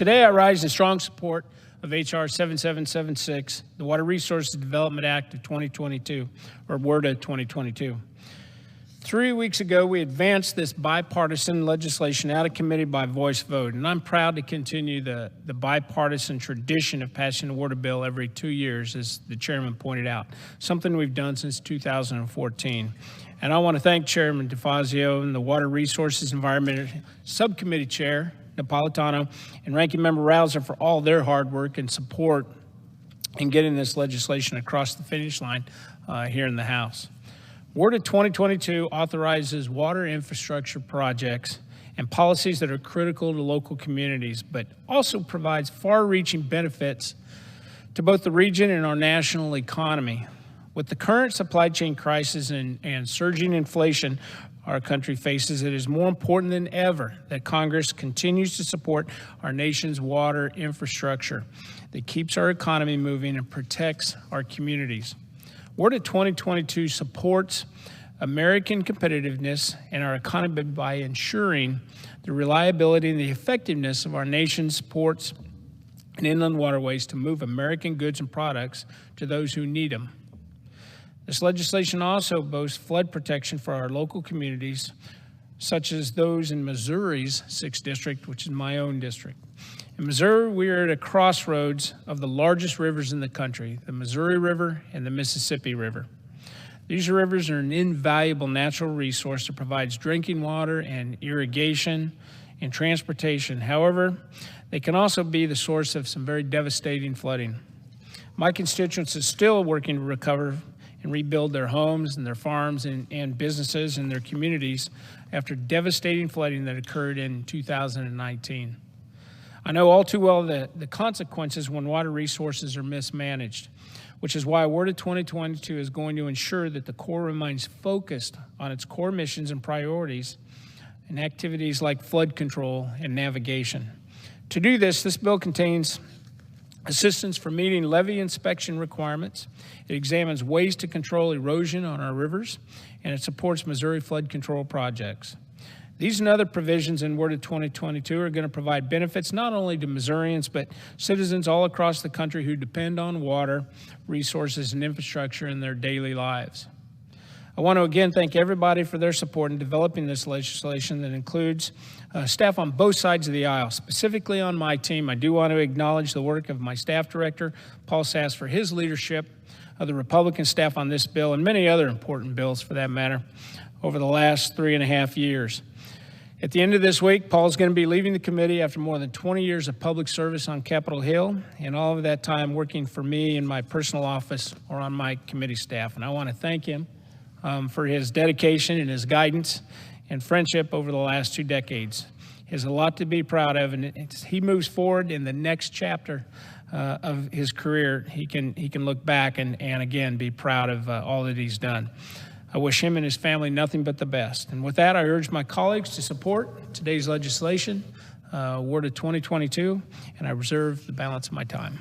Today, I rise in strong support of H.R. 7776, the Water Resources Development Act of 2022, or WRDA 2022. 3 weeks ago, we advanced this bipartisan legislation out of committee by voice vote, and I'm proud to continue the bipartisan tradition of passing a water bill every 2 years, as the chairman pointed out, something we've done since 2014. And I want to thank Chairman DeFazio and the Water Resources Environment Subcommittee Chair, Napolitano, and Ranking Member Rouser for all their hard work and support in getting this legislation across the finish line here in the House. WRDA 2022 authorizes water infrastructure projects and policies that are critical to local communities, but also provides far-reaching benefits to both the region and our national economy. With the current supply chain crisis and surging inflation our country faces, it is more important than ever that Congress continues to support our nation's water infrastructure that keeps our economy moving and protects our communities. WRDA 2022 supports American competitiveness and our economy by ensuring the reliability and the effectiveness of our nation's ports and inland waterways to move American goods and products to those who need them. This legislation also boasts flood protection for our local communities, such as those in Missouri's 6th District, which is my own district. In Missouri, we are at a crossroads of the largest rivers in the country, the Missouri River and the Mississippi River. These rivers are an invaluable natural resource that provides drinking water and irrigation and transportation. However, they can also be the source of some very devastating flooding. My constituents are still working to recover and rebuild their homes and their farms and businesses and their communities after devastating flooding that occurred in 2019. I know all too well the consequences when water resources are mismanaged, which is why WRDA 2022 is going to ensure that the Corps remains focused on its core missions and priorities and activities like flood control and navigation. To do this, this bill contains assistance for meeting levee inspection requirements. It examines ways to control erosion on our rivers, and it supports Missouri flood control projects. These and other provisions in WRDA 2022 are going to provide benefits not only to Missourians, but citizens all across the country who depend on water, resources, and infrastructure in their daily lives. I want to again thank everybody for their support in developing this legislation that includes staff on both sides of the aisle. Specifically on my team, I do want to acknowledge the work of my staff director, Paul Sass, for his leadership of the Republican staff on this bill and many other important bills for that matter over the last 3.5 years. At the end of this week, Paul's going to be leaving the committee after more than 20 years of public service on Capitol Hill and all of that time working for me in my personal office or on my committee staff. And I want to thank him for his dedication and his guidance and friendship over the last 2 decades. He has a lot to be proud of, and he moves forward in the next chapter of his career. He can look back and again be proud of all that he's done. I wish him and his family nothing but the best. And with that, I urge my colleagues to support today's legislation, WRDA 2022, and I reserve the balance of my time.